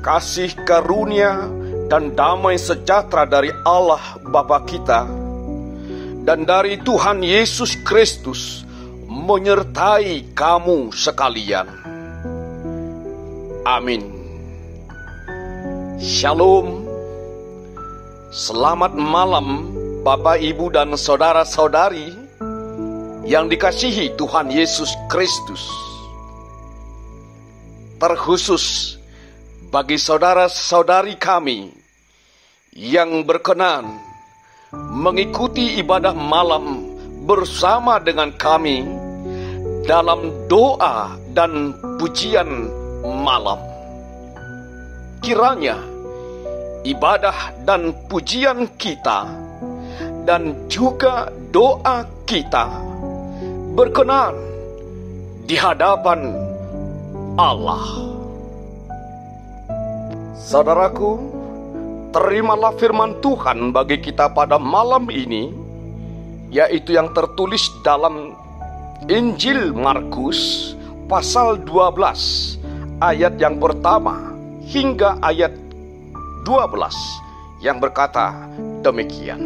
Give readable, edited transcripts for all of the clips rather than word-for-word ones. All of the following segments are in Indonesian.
kasih karunia dan damai sejahtera dari Allah Bapa kita dan dari Tuhan Yesus Kristus menyertai kamu sekalian. Amin. Shalom. Selamat malam Bapak, Ibu, dan saudara-saudari yang dikasihi Tuhan Yesus Kristus. Terkhusus bagi saudara-saudari kami yang berkenan mengikuti ibadah malam bersama dengan kami dalam doa dan pujian malam. Kiranya ibadah dan pujian kita dan juga doa kita berkenan di hadapan Allah. Saudaraku, terimalah firman Tuhan bagi kita pada malam ini, yaitu yang tertulis dalam Injil Markus pasal 12 ayat yang pertama hingga ayat 12 yang berkata demikian.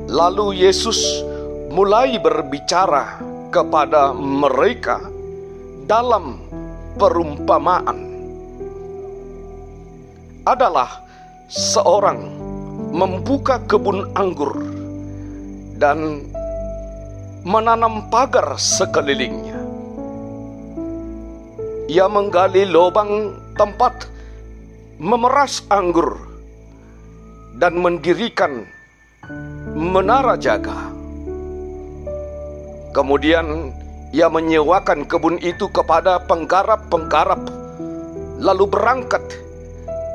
Lalu Yesus mulai berbicara kepada mereka dalam perumpamaan. Adalah seorang membuka kebun anggur dan menanam pagar sekelilingnya. Ia menggali lubang tempat memeras anggur dan mendirikan menara jaga. Kemudian ia menyewakan kebun itu kepada penggarap-penggarap, lalu berangkat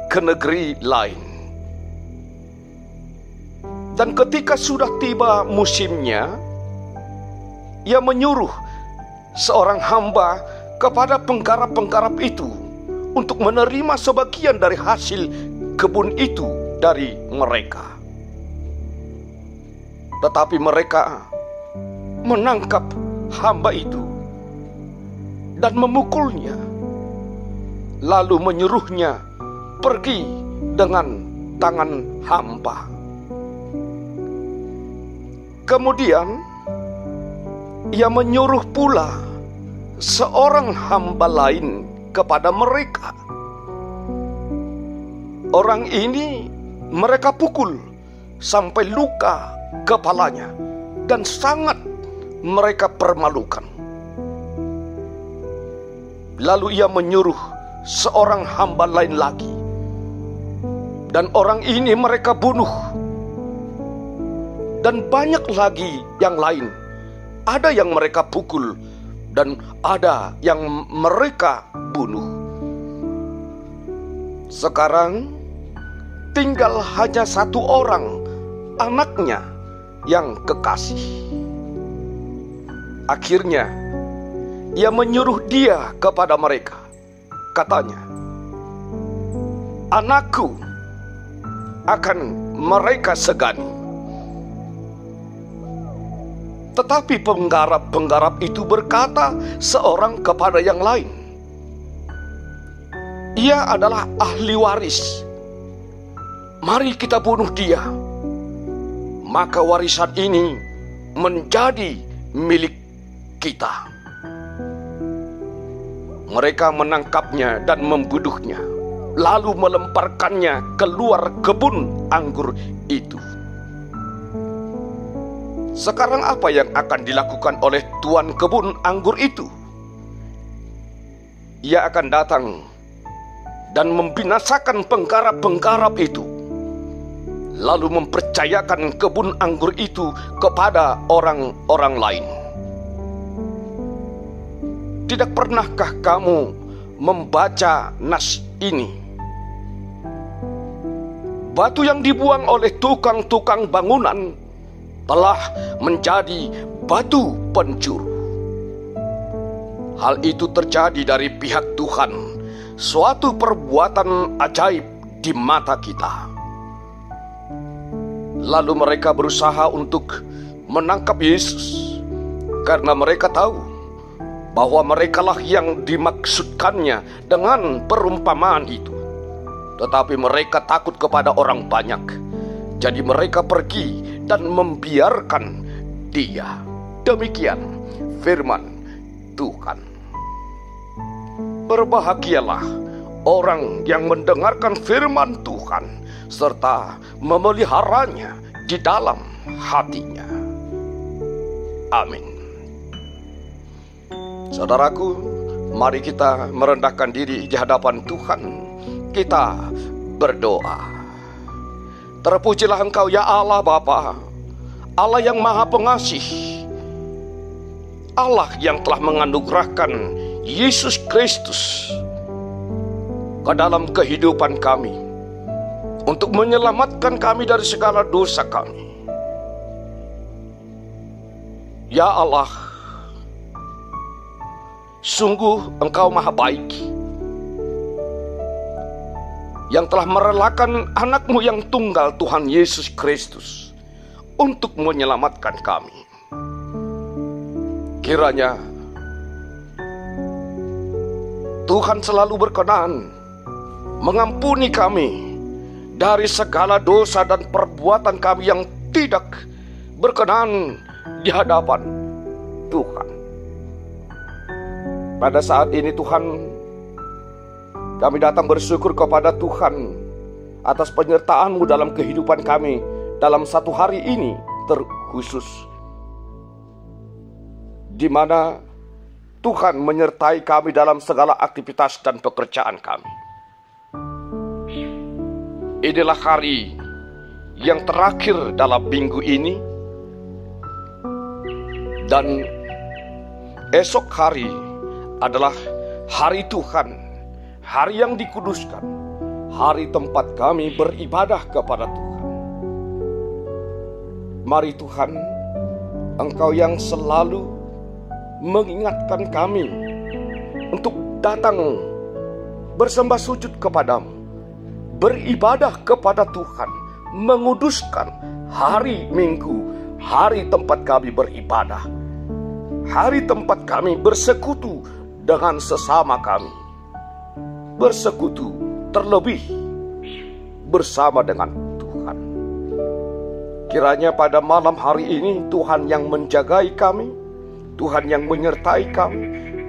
ke negeri lain. Dan ketika sudah tiba musimnya, ia menyuruh seorang hamba kepada penggarap-penggarap itu untuk menerima sebagian dari hasil kebun itu dari mereka. Tetapi mereka menangkap hamba itu dan memukulnya, lalu menyuruhnya pergi dengan tangan hampa. Kemudian ia menyuruh pula seorang hamba lain kepada mereka. Orang ini mereka pukul sampai luka kepalanya dan sangat mereka permalukan. Lalu ia menyuruh seorang hamba lain lagi, dan orang ini mereka bunuh. Dan banyak lagi yang lain, ada yang mereka pukul dan ada yang mereka bunuh. Sekarang tinggal hanya satu orang, anaknya yang kekasih. Akhirnya ia menyuruh dia kepada mereka. Katanya, "Anakku akan mereka segani." Tetapi penggarap-penggarap itu berkata seorang kepada yang lain, "Ia adalah ahli waris. Mari kita bunuh dia. Maka warisan ini menjadi milik kita." Mereka menangkapnya dan membunuhnya, lalu melemparkannya keluar kebun anggur itu. Sekarang apa yang akan dilakukan oleh tuan kebun anggur itu? Ia akan datang dan membinasakan penggarap-penggarap itu, lalu mempercayakan kebun anggur itu kepada orang-orang lain. Tidak pernahkah kamu membaca nas ini? Batu yang dibuang oleh tukang-tukang bangunan telah menjadi batu pencuru. Hal itu terjadi dari pihak Tuhan, suatu perbuatan ajaib di mata kita. Lalu mereka berusaha untuk menangkap Yesus, karena mereka tahu bahwa merekalah yang dimaksudkannya dengan perumpamaan itu. Tetapi mereka takut kepada orang banyak, jadi mereka pergi dan membiarkan dia. Demikian firman Tuhan. Berbahagialah orang yang mendengarkan firman Tuhan serta memeliharanya di dalam hatinya. Amin. Saudaraku, mari kita merendahkan diri di hadapan Tuhan. Kita berdoa. Terpujilah Engkau ya Allah Bapa, Allah yang Maha Pengasih, Allah yang telah menganugerahkan Yesus Kristus ke dalam kehidupan kami untuk menyelamatkan kami dari segala dosa kami. Ya Allah, sungguh Engkau Maha Baik, yang telah merelakan anak-Mu yang tunggal Tuhan Yesus Kristus untuk menyelamatkan kami. Kiranya Tuhan selalu berkenan mengampuni kami dari segala dosa dan perbuatan kami yang tidak berkenan di hadapan Tuhan. Pada saat ini Tuhan, kami datang bersyukur kepada Tuhan atas penyertaan-Mu dalam kehidupan kami dalam satu hari ini terkhusus, di mana Tuhan menyertai kami dalam segala aktivitas dan pekerjaan kami. Inilah hari yang terakhir dalam minggu ini, dan esok hari adalah hari Tuhan, hari yang dikuduskan, hari tempat kami beribadah kepada Tuhan. Mari Tuhan, Engkau yang selalu mengingatkan kami untuk datang bersembah sujud kepadamu, beribadah kepada Tuhan, menguduskan hari Minggu, hari tempat kami beribadah, hari tempat kami bersekutu dengan sesama kami, bersekutu terlebih bersama dengan Tuhan. Kiranya pada malam hari ini Tuhan yang menjagai kami, Tuhan yang menyertai kami,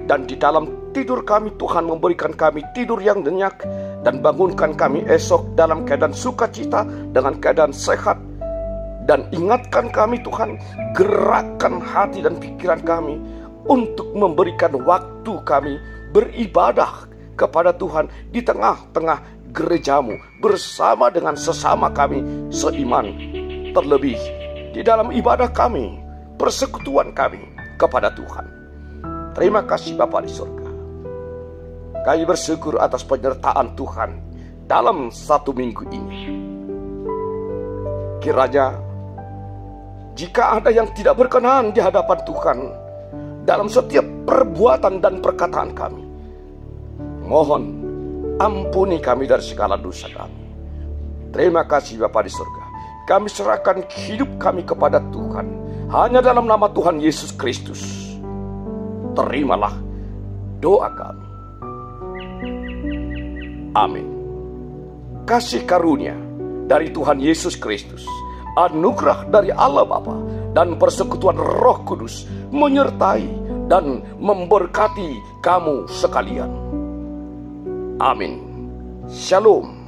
dan di dalam tidur kami Tuhan memberikan kami tidur yang nyenyak, dan bangunkan kami esok dalam keadaan sukacita, dengan keadaan sehat. Dan ingatkan kami Tuhan, gerakkan hati dan pikiran kami untuk memberikan waktu kami beribadah kepada Tuhan di tengah-tengah gereja-Mu bersama dengan sesama kami seiman, terlebih di dalam ibadah kami, persekutuan kami kepada Tuhan. Terima kasih Bapa di surga. Kami bersyukur atas penyertaan Tuhan dalam satu minggu ini. Kiranya jika ada yang tidak berkenan di hadapan Tuhan dalam setiap perbuatan dan perkataan kami, mohon ampuni kami dari segala dosa kami. Terima kasih Bapa di surga. Kami serahkan hidup kami kepada Tuhan hanya dalam nama Tuhan Yesus Kristus. Terimalah doa kami. Amin. Kasih karunia dari Tuhan Yesus Kristus, anugerah dari Allah Bapa, dan persekutuan Roh Kudus menyertai dan memberkati kamu sekalian. Amin. Shalom.